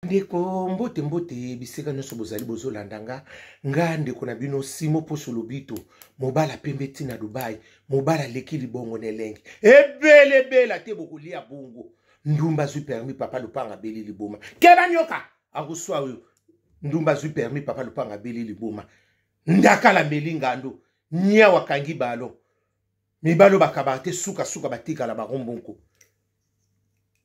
Ndeko mbote mbote bisika nyonso bozali bozolanda nga ndeko na bino Simo Poso Lobito mobala pembe tina Dubai mobala leki libongo nelenge ebele te bokolia bongo ndumba zui permis papa lupanga beli liboma keba nyoka akuswa oyo ndumba zui permis papa lupanga beli liboma ndakala melingando nya wakangi balo mibalo bakabate suka batika la barombonko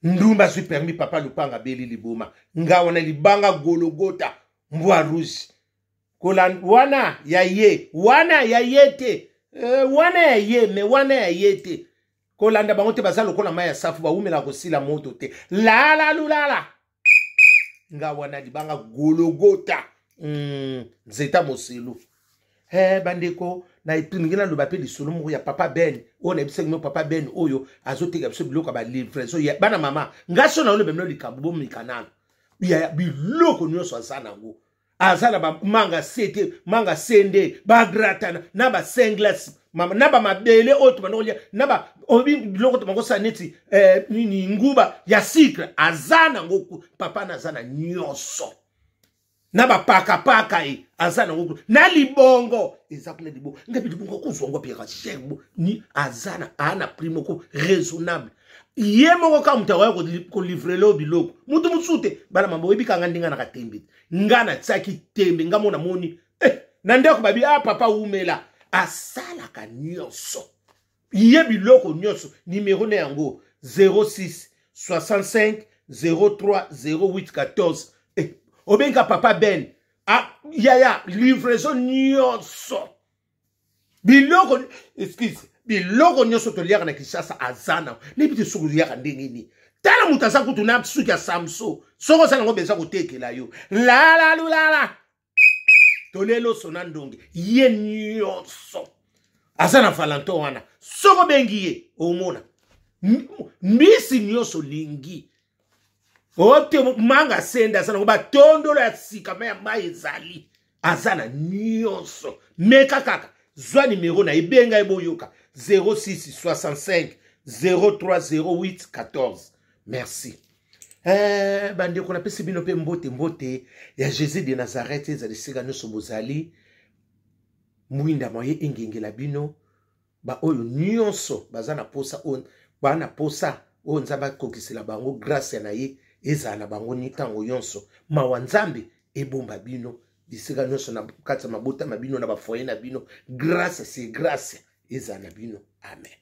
ndumba zui permis papa lupanga beli liboma nga wana libanga gologota mbwa rouge kola wana ya ye te wana ya ye me wana ya ye te kolanda bango te bazalo kola maya safu baumela kosila moto te lala nga wana libanga gologota nzeta moselu bandeko na ipingina lo bape lisolo moko ya papa Ben o na ebisengimo papa Ben oyo azoteka biso biloko ba livraison ya bana mama ngaso na ole bemno likabubo mikanalo ya biloko nyonso asana ngo azana ba manga sete manga sende ba gratana na ba senglas mama na ba mabele oto banolia na ba obi biloko to mango saneti nini nguba ya sikre azana ngo papa na azana nyonso na ba paka azana ngo na libongo ezakule libongo ngapi libongo kuzongo pira shebo ni azana ana primo ko raisonnable ye moko ka mutawa ko livrer lo biloko mutu mutsute bana mambo ebika ngandinga na katembe ngana tsaki tembe ngamona moni na ndeko babi papa umela asala ka nyonso ye biloko nyonso numéro ne yango 06 65 03 08 14 obenga papa Ben yaya livraison nyonso biloko excuse biloko nyonso to liaka na Kinshasa azana nebiti suku liaka ndengini tala mutasa kutu na suki ya Samso soko sana ngo beza kotekela yo la tolelo sona ndonge ye nyonso azana falanto wana soko bengi ye omona mbisi nyonso lingi ote manga senda azana ngo batondolo ya sika ya mai ezali azana nyonso meka kaka zwa numéro na ibenga eboyoka 06 65 03 08 14 merci bandeko na pesi bino pe mbote ya Jésus de Nazareth ezali sika nyonso bozali mwinda moye engengela bino ba oyo nyonso bazana posa on bana posa o nzamba kokisela bango grâce na ye ezala bango ni tango yonso mawa nzambe ebomba bino bisika nyonso na kati mabota mabino na bafoye na bino grâce c'est grâce ezala bino amen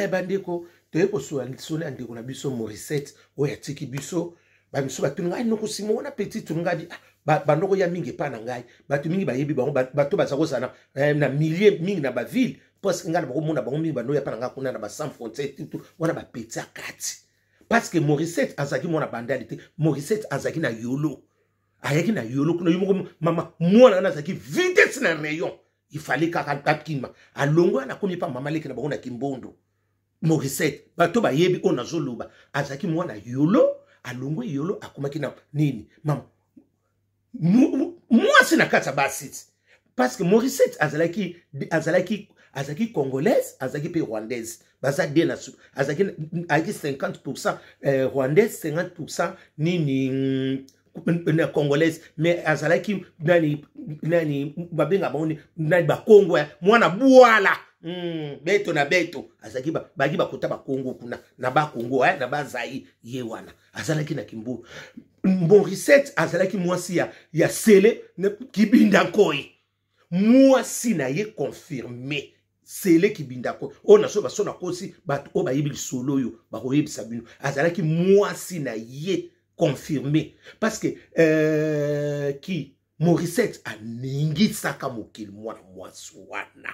bandeko toyeko sona ndeko na biso Morissette oya tiki biso ba biso batunga noko simona petit tunga bandoko ya mingi pa na ngai batu mingi bayebi bango bato bazako sana na milliers mingi na ba ville parce que ngana bako mona bango mingi bando ya pa na nga kuna na ba sans frontières tout wana ba petit akati parce que Morissette azaki mona bandalité Morissette azaki na yolo ayaki na yolo kuna yumo mama mwana na azaki vitesse na rayon il fallait kakima alongo na komi pa mama leki na bango na Kimbondo Morissette bato ba yebi ona zoloba azaki mwana yolo alongo yolo akomaki na nini mama moi c'est na kata basit parce que Morissette azalaki congolaise azalaki pe rwandaise baza de na azalaki 50% rwandaise 50% nini congolaise mais azalaki nani babenga boni nani ba Kongo mwana bwala beto na beto azalaki bagi bakota ba Kongo kuna na ba Kongo na ba Zaïre ye wana azalaki na Kimbondo Morissette azalaki mwasi ya sele kibinda koi mwasi na ye confirmé sele kibinda koi ona so basona kosi bat o bayibi solo yo ba koyebisa bino azalaki mwasi na ye confirmé parce que qui Morissette aningi saka mokili mwana mwasi wana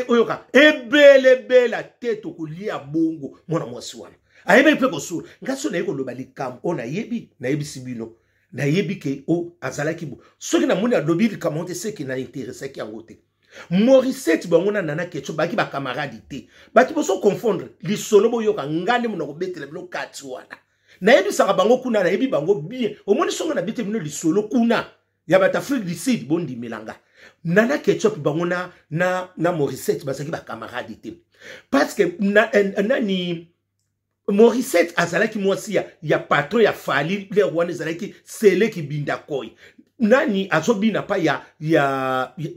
oyoka ebele teto kolia bongo mwana mwasi wana ayebe pe kosura ngaso na yeko loba likambo ona yebi na yebi sibino na yebi ke o azalaki bo soki na moni alobi likambo te seki na intéressé ki yango te Morissette bangona nana ketcho baki ba camarade te baki boso confondre lisolo boyoka ngane mona ko betela bino kati wana na yebi saka bango kuna na yebi bango bien omoni songa na bete bino lisolo kuna ya bata Afrique du Sud bondi melanga nana ketchup bangona na Morissette basaki ba camarade te parce que nani Morissette azalaki mwasi ya patron ya Fali le wana azalaki sele ki binda koy nani azobina pa ya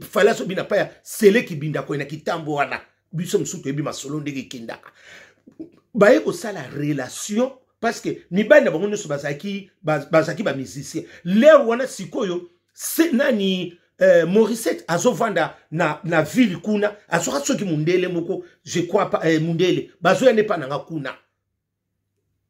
Fali azobina pa ya sele ki binda koy na kitambo wana biso msuto ebi masolo ndenge kindaka baye ko sala relation parce que mibali na bango nyonso bazaki ba musicien le wana sikoyo nani Morissette azovanda na ville kuna asoka soki mundele moko je crois pas mundele bazoya ne pa nanga kuna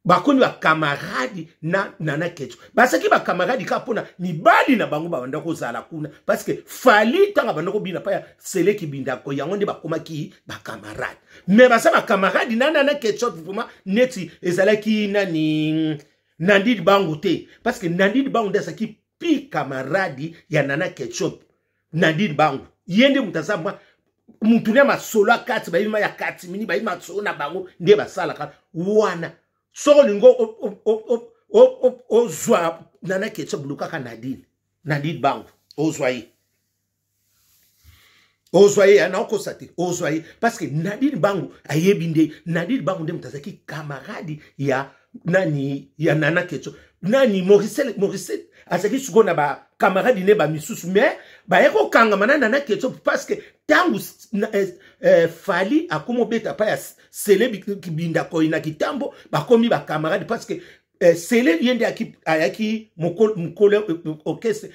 bakoni ba camarade na kecho basaki ba camarade ka pona mibali na bango banda ko zala kuna parce que Fali tanga banda ko bina pa ya sele ki binda ko yango nde bakoma ki ba camarade mais basa ba camarade na kecho vraiment neti ezalaki nani Nandid Bango te parce que Nandid Bango ndasaki pi camarade ya Nana Ketchup Nandid Bango yende mutazama mutunia masolo kati bayima ya kati mini bayima solo na bango nde basala ka wana soko lingo ozwa Nana Ketchup lukaka Nandid Bango ozwaye ana okosate ozwaye parce que Nandid Bango ayebinde Nandid Bango nde mutazaki camarade ya Nana Ketchup nani Morissette azaki suko na ba camarade ne ba misusu mais ba eko kanga mana Nana Ketchup parce que tangu Fali akomo beta pa ya sele kibinda ko ina kitambo ba komi ba camarade parce que sele yende ayaki mokole orchestre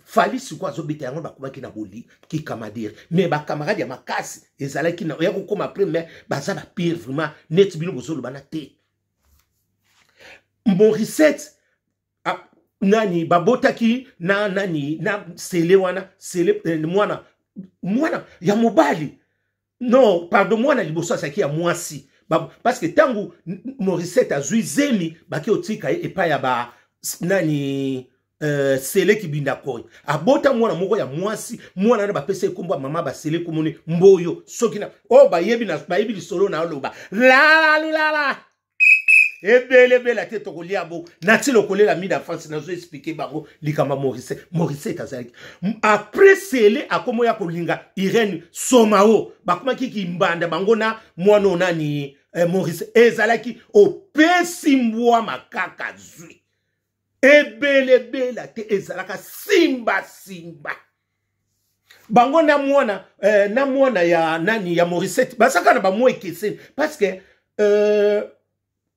Fali suko azobeta yango ba komaki na boli ki kamadir mais ba camarade ya makasi ezalaki na ya kokoma après mais baza ba pire vraiment net bino bozolo bana te Morissette nani babotaki na sele wana sele mwana ya mobali non pardon mwana liboso asaki ya mwasi parce que tangu Morissette azui zemi baki otika epa ya ba nani sele kibinda koy abota mwana moko ya mwasi mwana na bapesa ekomba mama ba sele komone mboyo soki na bayebi lisolo na oloba la ebele te tokolia bo nati lokolela mi da France na zo expliquer bango likama Morissette azalaki après sele akomo ya kolinga Irène Somao bakoma kiki mbanda bango na mwana nani Morissette ezalaki opesi mbwa makaka zui ebele te ezalaka simba bango na mwana ya nani ya Morissette basaka na ba mo ekeseni parce que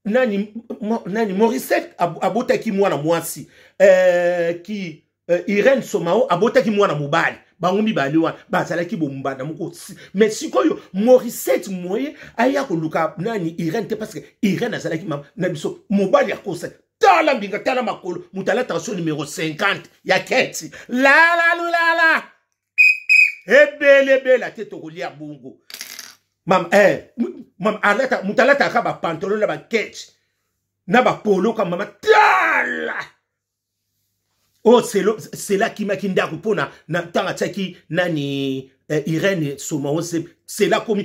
nani Morissette abotaki mwana mwasi ki Irène Somao abotaki mwana mobali bango mibali wana bazalaki bombanda moko mais sikoyo Morissette moye aya koluka nani Irène te parce que Irène azalaki na biso mobali akosa tala mbinga tala makolo mutala tension numéro 50 ya keti la ebele te tokolia bongo mam alata mutalata ka ba pantalon na ba ketch na ba polo ka mama tala oh c'est là qui m'a kinda kupona na tanga tsaki nani Irène Somao c'est là comme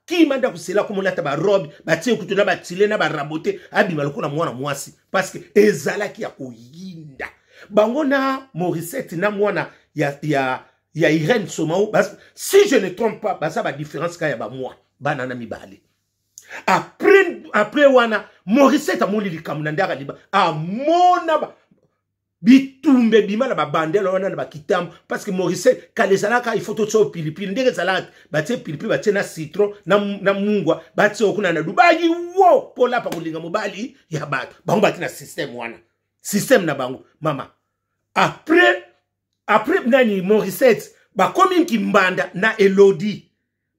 qui manda ku c'est là comme lata ba robe ba tie kutuna ba tile na ba rabote abima lokona mwana mwasi parce que ezala ki ya koyinda bango na Morissette na mwana ya Irène Somao si je ne trompe pas ça va différence ka ya ba moi banana mibale après wana Morissette amoni likamuna ndaka liba amona ba bitumbe bimala ba bandela wana ba kitambo parce que Morissette kalezalaka il faut to tso pilipili ndenge zalaka batie pilipili batie na citron na mungwa batie okuna na dubaji wo pola pa kulinga mobali ya bato bango batina système na bango mama après nani Morissette bakomi kimbanda na Elodie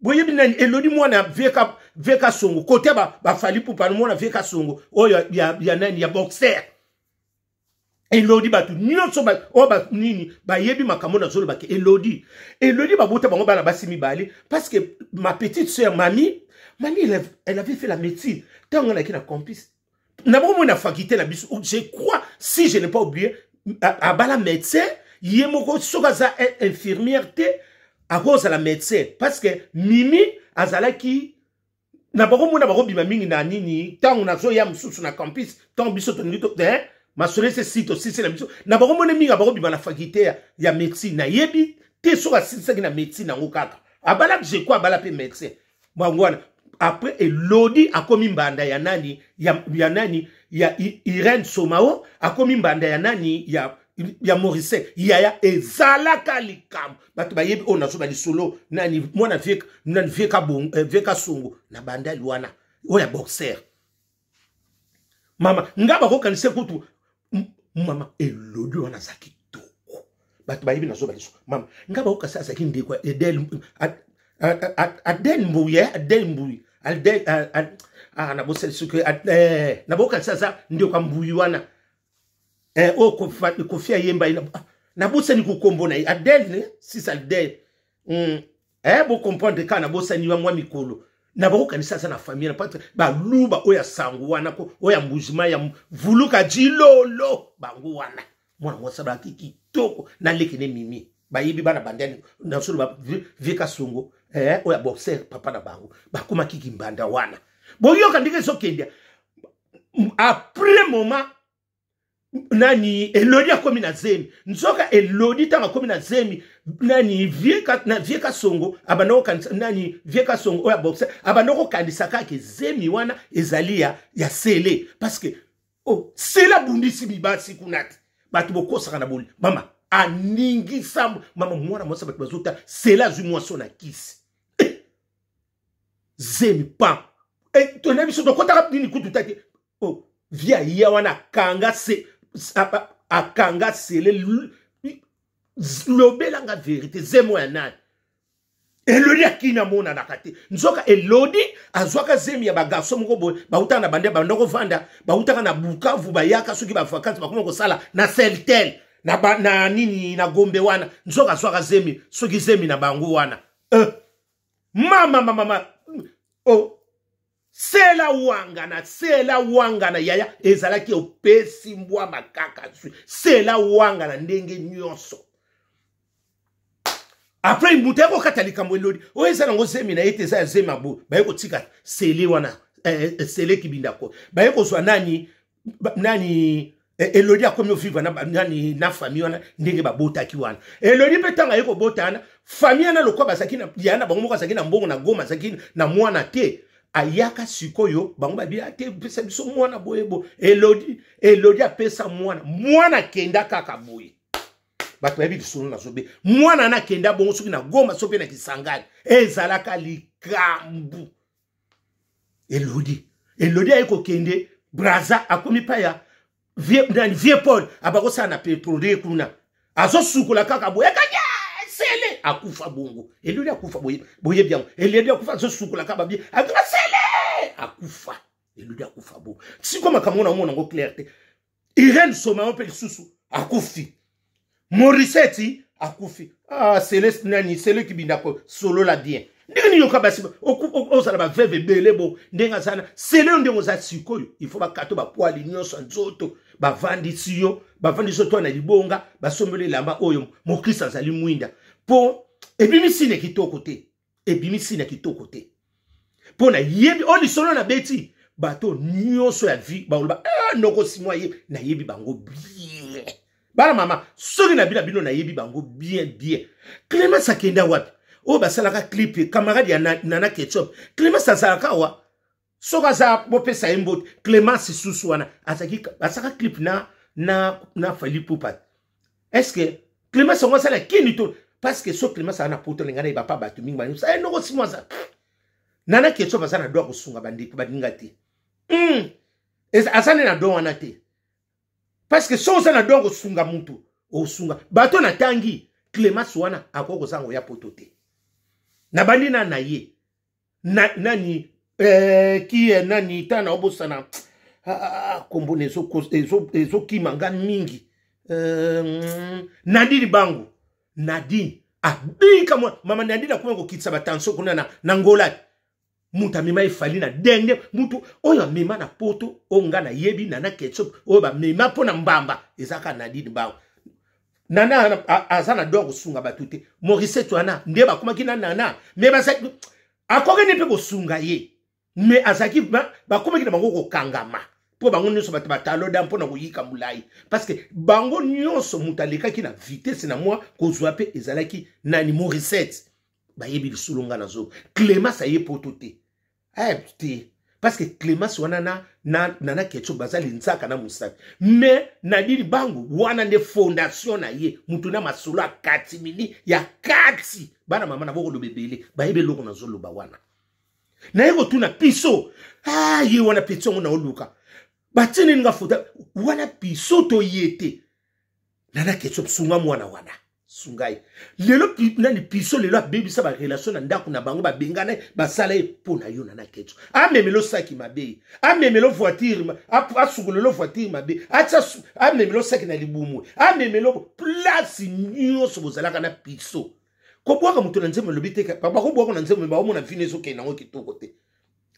boyebi nani Elodie mwana veka songo kote ba Fali Ipupa mwana veka songo oyo ya nani ya boxer Elodie batu nyonso ba nini bayebi makamona zolo bake Elodie babota bango bana basimi bali parce que ma petite sœur Mami elle avait fait la médecine tant on a qui na complice na bon na faculté na biso je crois si je n'ai pas oublié à bala médecin yemoko sokaza infirmière te à cause de la médecin parce que Mimi azalaki na bako mona bako bima mingi na nini tango na zo ya mususu na campus tango biso to nito ma sole ce site aussi c'est la biso na bako mona mingi bako bima na faculté ya médecine na yebi te soka sisa ki na médecine na ngokaka abala je crois abala pe médecin bangwana après Elodie akomi mbanda ya nani ya Irene Somao akomi mbanda ya nani ya Morissette yaya ezalaka likambo bato bayebi ona so bali solo nani mwana veka songo na banda luana oya boxer mama ngaba ko kanise kutu mama Elodie wana zaki toko bato bayebi na so bali so mama ngaba ko kasa zaki ndekwa Adel Mbuyi na bosa suke na boka sasa ndio kwa Mbuyi wana kofia yemba ina na bosa ni kukombo na Adel ne sisa Adel bo comprendre kana bosa ni wa mwa mikolo na boka ni sasa na famille na patre ba luba oya sangu wana ko oya mbujima ya vuluka jilolo bangu wana mwana mwasaba kitoko na lekene mimi bayibi bana bandani na sulu ba vika songo oya boxer papa na bango bakuma kiki mbanda wana boyo kandike sokendya après moment nani Elodie akomi na zemi nzoka Elodie tanga komi na zemi nani vieka songo abanoko kanisa nani vieka songo oya boxer abanoko kandisa kake zemi wana ezalia ya sele parce que sela bundisi bibasi kunati batu bokosa kana boli mama aningi sambu mama mwana mwasa batu bazota sela zui mwaso na kisi zemi pam tona biso dokota nini kutu tati via ya wana kanga se akanga sele lobelanga vérité zemo ya nani Elodie akina mona nakate nzoka Elodie azwaka zemi ya bagaso moko boy bautana bande bandoko vanda bautaka na Bukavu bayaka soki ba vacances bakoma ko sala na Celtel na nini na Gombe wana nzoka azwaka zemi soki zemi na bango wana mama sela wangana yaya ezalaki opesi mbwa makaka sela wangana ndenge nyonso après muteko katalika mwelodi oyeza ngo zemi na ete za zema bo bayeko tika sele wana sele kibindako bayeko zwa nani Elodie akomi vivre na famille wana ndenge babotaki wana Elodie petanga yeko botana famille na lokwa basaki na yana bango moko basaki na mbongo na Goma basaki na mwana te ayaka sikoyo bango babi ate pesa biso mwana boyebo Elodie apesa mwana kenda kaka boye bato babi biso na zobe mwana na kenda bongo soki na Goma sope na Kisangani ezalaka likambu Elodie ayeko kende braza akomi pa ya vie Paul abako sana petrole kuna azo sukula kaka boye kanya sele akufa bongo Elodie akufa boye bien Elodie akufa azo sukula kaka bien akira sele akufa Elodie akufa bo siko makamona mona ngo clarté Irene Somao pe susu akufi Morissette akufi Céleste nani sele kibindako solo la bien ndenge yoka basi osala ba veve bele bo ndenga sana sele ndenge za sikoyo il faut bakato ba poali nyonso nzoto bavandi siyo to na libonga basombele lamba oyo mokisa zali mwinda po ebimisine kitoko te po na yebi oli solo na beti bato nyonso ya vie ba noko simwa ye na yebi bango bien bala mama soki na bila bino na yebi bango bien Clément sakenda wapi basalaka clip camarade ya Nana Ketchup Clément azalaka wa soka za bopesa embo Clément sisusu wana asaka clip na Fally Ipupa est-ce que Clément songo sala kini to parce que so Clément sana poto lengana ibapa batu mingi bani sa noko simwaza Nana Ketchup azana doa kusunga bandiki badinga te asane na doa wana te parce que so sana doa kusunga muntu osunga bato na tangi Clément wana akoko zango ya poto te na bandi na ye nani nani tana obosana kombone ezo kimanga mingi Nadine bangu Nadine abika mama Nadine akweko kitsa batanso kuna na ngola muta mema ifali na denge mutu oyo mema na poto onga na yebi Nana Ketchup oyo ba mema pona mbamba ezaka Nadine bangu Nana azana dogo sunga batute Morissette wana ndeba kuma kina Nana me basaki akoke ne pe ko sunga ye me azaki bakuma kina bango ko kangama po bango nyonso batalo da mpona ko yika mulai parce que bango nyonso mutaleka kina vitesse na moi ko zwa pe ezalaki nani Morissette bayebi sulunga nazo Clément sa ye potote te parce que Clémence wana na ketchup bazali nzaka na musabi mais nadiri bangu wana nde fondation na ye mutu na masolo akati mini ya kati bana mama na boko lobebele bayebe loko na zoloba wana na yego tuna piso ye wana piso na oluka batini nga futa wana piso to yete na ketchup sunga mwana wana sungai lelo nani piso lelo abebisa ba relation na ndako na bango ba bengana ba sala pona yo na ketchup amemelo saki mabe amemelo voiture asugulelo voiture mabe acha amemelo saki na libumu amemelo place nyonso bozalaka na piso ko bwaka mutu na nzembo lobiteka ba ko bwaka na nzembo ba omona fineso ke na ngo kitoko te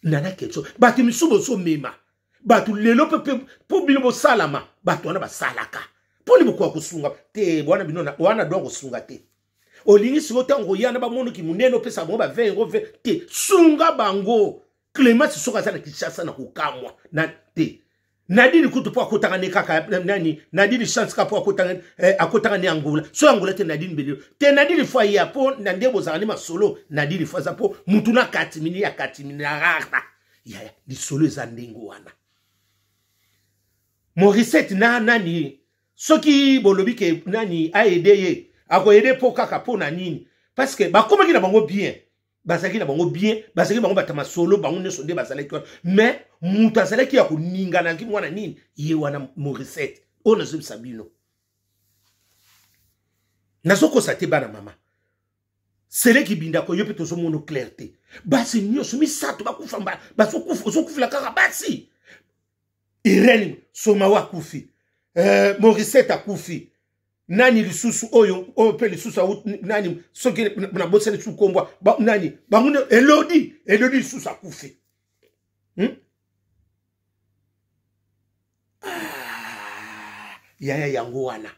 na ketchup batu misubo so mema batu lelo pepe po bino bo salama batu wana ba salaka poli bokwa kusunga te bwana bino wana doa kusunga te olingi siko tango yana ba mono ki muneno pesa bango ba 20 € te sunga bango Clémence soka sana kishasa na kukamwa na te nadini kutu po akotanga ne kaka nani nadini chance ka po akotanga ne Angola so Angola te nadini belio te nadini fwa ya po na ndebo za ni masolo nadini fwa za po mutu na katimini ya katimini rara ya di solo za ndengo wana Morissette na nani soki bolobi ke nani a aidé ye ako aider po kaka po na nini parce que ba komaki na bango bien bazaki na bango bien bazaki bango batama solo bango ne sonde bazalaki mais mutu azalaki ya kuningana ki mwana nini ye wana Morissette ona zo sabino nazoko sate bana mama sele ki binda ko yope to so mono clarté basi nyoso misato bakufa mba bazokufula kaka basi Irene soma wa kufi Morissette akufi nani lisusu oyo pe lisusu nani soki na bosele sukombwa nani bangune Elodie lisusu akufi yaya yango wana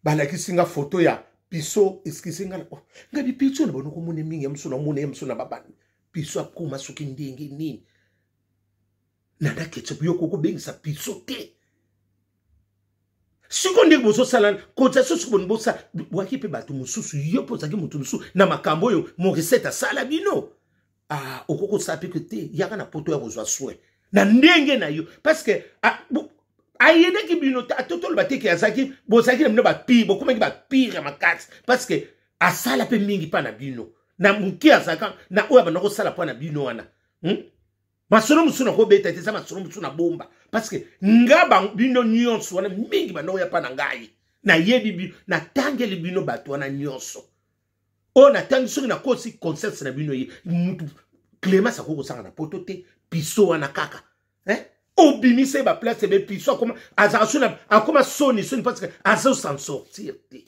balakisinga photo ya piso eskisinga ngabi piso na bono komone mingi ya msona mone ya msona babani piso akoma soki ndenge nini nana ketchup yoko ko bengisa piso te siko ndenge boso sala kota so siko bosa waki pe batu mususu yopo zaki mutu mususu na makambo yo Morissette sala bino okoko sape que te yaka na poto ya kozwa soin na ndenge na yo parce que ayede ki bino atotolo bateki azaki bozaki na bino ba pire bokomaki ba pire makati parce que asala pe mingi pa na bino na muki azaka na oya bana ko sala pa na bino wana masolo musuna ko beta te sama masolo musuna bomba parce que ngaba bino nyonso wana mingi bana oya pa na ngai na yebi bino na tangeli bino bato wana nyonso o na tangi soki na kosi concert na bino ye mutu Clémence akoko sanga na poto te piso wana kaka obimise ba place be piso akoma azasuna akoma soni parce que azo s'en sortir te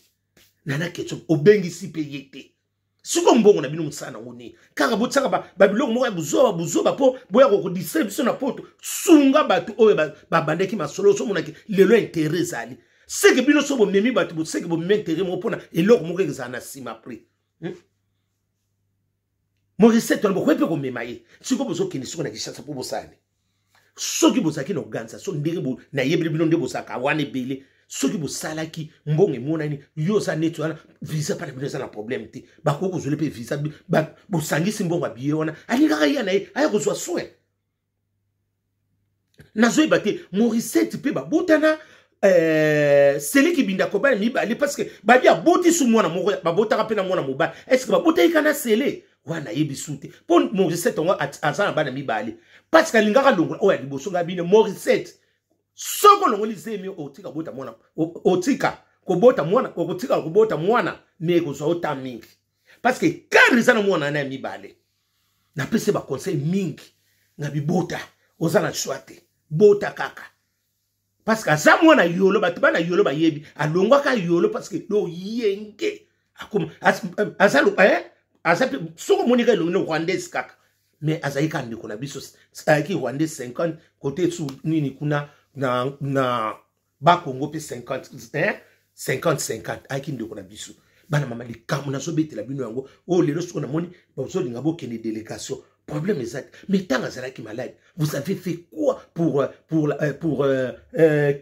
nana ketchup obengisi pe yete siko mbongo na bino musana ngoni kaka botsaka ba biloko moko ya buzoba po boya ko distribution na poto sunga batu oyo ba bandeki masolo so monaki lelo intérêt zali seke bino so bo memi batu bo seke bo m'intérêt mo pona eloko moko ezana sima prix Morissette on bo ko mema ye siko bozo kini siko na kishasa po bosani soki bozaki na ganza so ndenge bo na yebeli bino nde bosaka wane bele soki bosalaki mbonge monani yo sa netu wana visa pa na bino na problème te bakoko zole pe visa bosangisi mbongo abiye wana alingaka ya na ye aya kozwa soin nazoyeba te Morissette pe babotana seli ki binda ko bana mibale parce que babi aboti su mwana moko babotaka pe na mwana mobali est-ce que babotaki kana sele wana yebi sute po Morissette ngo azana bana mibale parce que lingaka longo oya liboso ngabine Morissette soko longo lizemi otika bota mwana otika kobota mwana otika kobota mwana meko zo ota mingi parce que kadri sana mwana na mibale na pese ba conseil mingi ngabi bota ozana chwate bota kaka parce que za mwana yolo batu bana yolo ba yebi alongwa ka yolo parce que do yenge akoma azalo azape soko monika longo no Rwandais kaka mais azaika ndiko na biso ki Rwandais 50 côté sous nini kuna na ba Congo pe 50 aki ndiko na biso bana mama likamu na so betela bino yango o lelo soko na moni bazo linga bo kene délégation problème exact mais tant azalaki malade vous avez fait quoi pour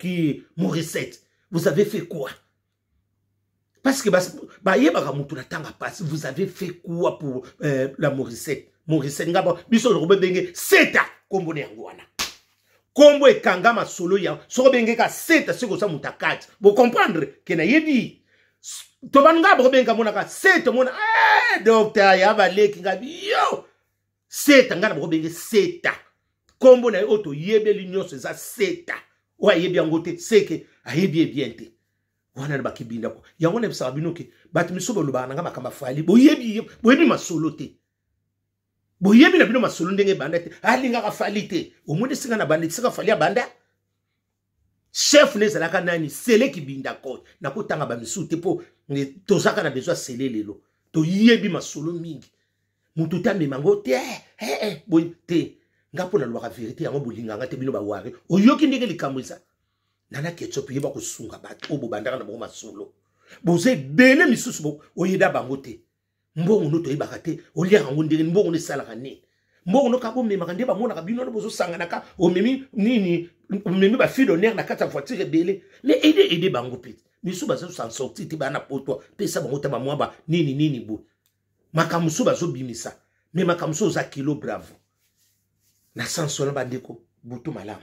qui Morissette vous avez fait quoi parce que ba yeba ka mutu na tanga passe vous avez fait quoi pour la Morissette Maurice Ngabo biso robe benge seta kombo ne yango wana kombo ekanga masolo ya soko benge ka seta siko sa mutakati bo comprendre ke na yebi to banga bo benga mona ka seta mona docteur ya baleki ngabi yo seta ngana bo benge seta kombo na oto yebe linyoso za seta wa yebi angote seke ayebi bien te wana na bakibinda ko yango na bisa binoke bat misobo lo bana ngama kama fali bo yebi masolo te bo yebi na bino masolo ndenge banda te alinga ka fali te omonde singa na banda sika fali ya banda chef nezala ka nani sele kibinda ko na ko tanga ba misu te po tozaka na besoin sele lelo to yebi masolo mingi mutu tambe mango te bo te ngapo na lwa vérité yango bolinga ngate bino ba ware oyoki ndenge likamwisa nana ketchup yeba ko sunga ba obo bandaka na bo masolo boze bele misusu bo oyeda bango te mbongo no to yeba te olia ngo ndenge mbongo ne sala kane mbongo no kabo mema kande ba mona ka bino no bozo sanga naka o memi nini memi ba fille d'honneur na kata voiture bele mais aider bango pit misu ba zo s'en sortir ti ba na poto pesa bango ta ba mwamba nini bo makamusu ba zo bimisa mais makamusu za kilo bravo na sanso na bandeko butu malamu